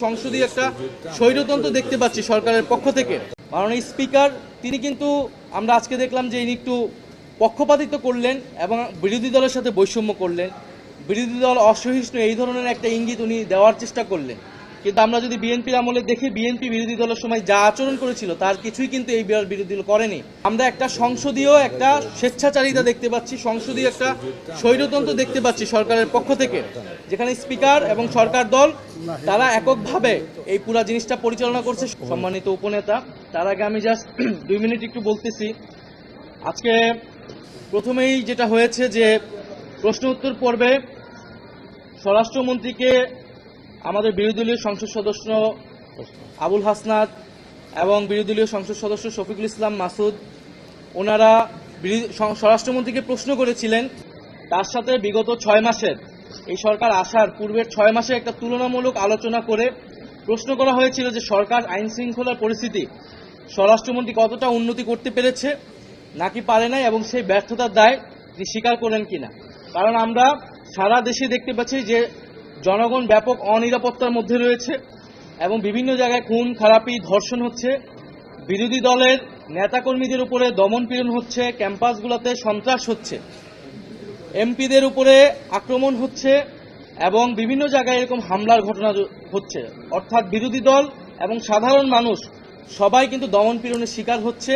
সংসদীয় একটা স্বৈরতন্ত্র দেখতে পাচ্ছি সরকারের পক্ষ থেকে। মাননীয় স্পিকার তিনি কিন্তু আমরা আজকে দেখলাম যে ইনি একটু পক্ষপাতিত্ব করলেন এবং বিরোধী দলের সাথে বৈষম্য করলেন। বিরোধী দল অসহিষ্ণু এই ধরনের একটা ইঙ্গিত উনি দেওয়ার চেষ্টা করলেন। কিন্তু আমরা যদি বিএনপির আমলে দেখি, বিএনপি বিরোধী দলের সময় যা আচরণ করেছিল তার কিছুই কিন্তু এই বিরোধী দল করেনি। আমরা একটা সংসদীয় একটা স্বেচ্ছাচারিতা দেখতে পাচ্ছি, সংসদীয় একটা স্বৈরতন্ত্র দেখতে পাচ্ছি সরকারের পক্ষ থেকে, যেখানে স্পিকার এবং সরকার দল তারা এককভাবে এই পুরা জিনিসটা পরিচালনা করছে। সম্মানিত উপনেতা, তার আগে আমি জাস্ট 2 মিনিট একটু বলতেছি। আজকে প্রথমেই যেটা হয়েছে যে প্রশ্ন উত্তর পর্বে স্বরাষ্ট্রমন্ত্রীকে আমাদের বিরোধী দলীয় সংসদ সদস্য আবুল হাসনাত এবং বিরোধী দলীয় সংসদ সদস্য শফিকুল ইসলাম মাসুদ ওনারা স্বরাষ্ট্রমন্ত্রীকে প্রশ্ন করেছিলেন, তার সাথে বিগত 6 মাসের এই সরকার আসার পূর্বের 6 মাসে একটা তুলনামূলক আলোচনা করে প্রশ্ন করা হয়েছিল যে সরকার আইন শৃঙ্খলার পরিস্থিতি স্বরাষ্ট্রমন্ত্রী কতটা উন্নতি করতে পেরেছে নাকি পারে নাই, এবং সেই ব্যর্থতার দায় তিনি স্বীকার করেন কিনা। কারণ আমরা সারা দেশে দেখতে পাচ্ছি যে জনগণ ব্যাপক অনিরাপত্তার মধ্যে রয়েছে এবং বিভিন্ন জায়গায় খুন খারাপি ধর্ষণ হচ্ছে, বিরোধী দলের নেতাকর্মীদের উপরে দমন পীড়ন হচ্ছে, ক্যাম্পাসগুলোতে সন্ত্রাস হচ্ছে, এমপিদের উপরে আক্রমণ হচ্ছে এবং বিভিন্ন জায়গায় এরকম হামলার ঘটনা হচ্ছে। অর্থাৎ বিরোধী দল এবং সাধারণ মানুষ সবাই কিন্তু দমন পীড়নের শিকার হচ্ছে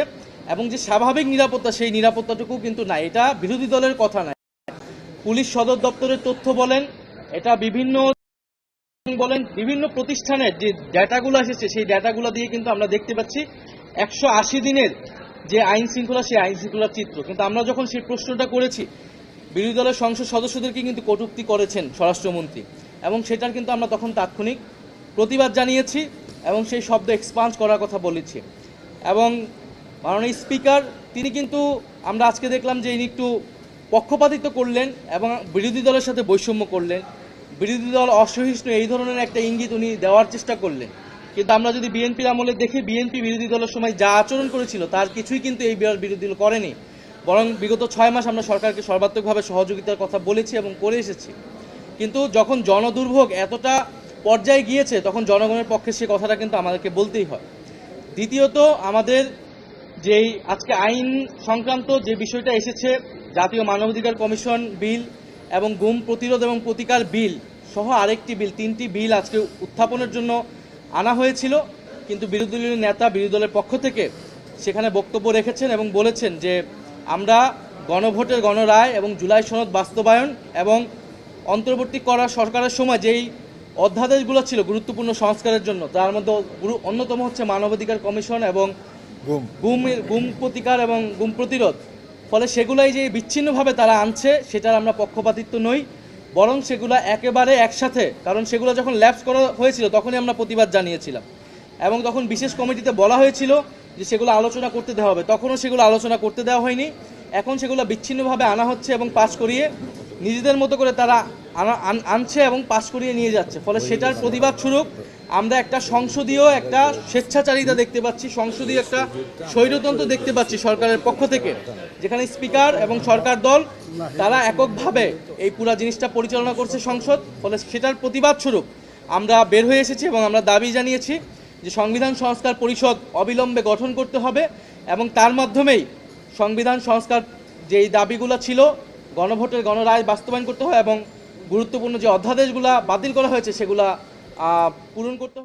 এবং যে স্বাভাবিক নিরাপত্তা সেই নিরাপত্তাটুকু কিন্তু নাই। এটা বিরোধী দলের কথা নয়, পুলিশ সদর দপ্তরের তথ্য বলেন, এটা বিভিন্ন প্রতিষ্ঠানের যে ডেটাগুলো এসেছে সেই ডেটাগুলো দিয়ে কিন্তু আমরা দেখতে পাচ্ছি 180 দিনের যে আইন শৃঙ্খলা, সেই আইন শৃঙ্খলার চিত্র। কিন্তু আমরা যখন সেই প্রশ্নটা করেছি, বিরোধী দলের সংসদ সদস্যদেরকে কিন্তু কটূক্তি করেছেন স্বরাষ্ট্রমন্ত্রী, এবং সেটার কিন্তু আমরা তখন তাৎক্ষণিক প্রতিবাদ জানিয়েছি এবং সেই শব্দ এক্সপাঞ্জ করার কথা বলেছি। এবং মাননীয় স্পিকার তিনি কিন্তু আমরা আজকে দেখলাম যে ইনি একটু পক্ষপাতিত্ব করলেন এবং বিরোধী দলের সাথে বৈষম্য করলেন। বিরোধী দল অসহিষ্ণু এই ধরনের একটা ইঙ্গিত উনি দেওয়ার চেষ্টা করলেন। কিন্তু আমরা যদি বিএনপির আমলে দেখি, বিএনপি বিরোধী দলের সময় যা আচরণ করেছিল তার কিছুই কিন্তু এই বিরোধী দল করেনি। বরং বিগত 6 মাস আমরা সরকারকে সর্বাত্মকভাবে সহযোগিতার কথা বলেছি এবং করে এসেছি। কিন্তু যখন জনদুর্ভোগ এতটা পর্যায়ে গিয়েছে তখন জনগণের পক্ষে সে কথাটা কিন্তু আমাদেরকে বলতেই হয়। দ্বিতীয়ত, আমাদের যেই আজকে আইন সংক্রান্ত যে বিষয়টা এসেছে, জাতীয় মানবাধিকার কমিশন বিল এবং গুম প্রতিরোধ এবং প্রতিকার বিল সহ আরেকটি বিল, 3টি বিল আজকে উত্থাপনের জন্য আনা হয়েছিল। কিন্তু বিরোধী দলীয় নেতা বিরোধী দলের পক্ষ থেকে সেখানে বক্তব্য রেখেছেন এবং বলেছেন যে আমরা গণভোটের গণরায় এবং জুলাই সনদ বাস্তবায়ন এবং অন্তর্বর্তী করা সরকারের সময় যেই অধ্যাদেশগুলো ছিল গুরুত্বপূর্ণ সংস্কারের জন্য, তার মধ্যে অন্যতম হচ্ছে মানবাধিকার কমিশন এবং গুম প্রতিকার এবং গুম প্রতিরোধ। ফলে সেগুলাই যে বিচ্ছিন্নভাবে তারা আনছে সেটার আমরা পক্ষপাতিত্ব নই, বরং সেগুলো একেবারে একসাথে, কারণ সেগুলো যখন ল্যাপস করা হয়েছিল তখনই আমরা প্রতিবাদ জানিয়েছিলাম এবং তখন বিশেষ কমিটিতে বলা হয়েছিল যে সেগুলো আলোচনা করতে দেওয়া হবে, তখনও সেগুলো আলোচনা করতে দেওয়া হয়নি। এখন সেগুলো বিচ্ছিন্নভাবে আনা হচ্ছে এবং পাশ করিয়ে নিজেদের মতো করে তারা আনছে এবং পাশ করিয়ে নিয়ে যাচ্ছে। ফলে সেটার প্রতিবাদ স্বরূপ আমরা একটা সংসদীয় একটা স্বেচ্ছাচারিতা দেখতে পাচ্ছি, সংসদীয় একটা স্বৈরতন্ত্র দেখতে পাচ্ছি সরকারের পক্ষ থেকে, যেখানে স্পিকার এবং সরকার দল তারা এককভাবে এই পুরা জিনিসটা পরিচালনা করছে সংসদ। ফলে সেটার প্রতিবাদ স্বরূপ আমরা বের হয়ে এসেছি এবং আমরা দাবি জানিয়েছি যে সংবিধান সংস্কার পরিষদ অবিলম্বে গঠন করতে হবে এবং তার মাধ্যমেই সংবিধান সংস্কার যেই দাবিগুলো ছিল, গণভোটের গণরায় বাস্তবায়ন করতে হবে এবং গুরুত্বপূর্ণ যে অধ্যাদেশগুলো বাতিল করা হয়েছে সেগুলা পূরণ করতে হবে।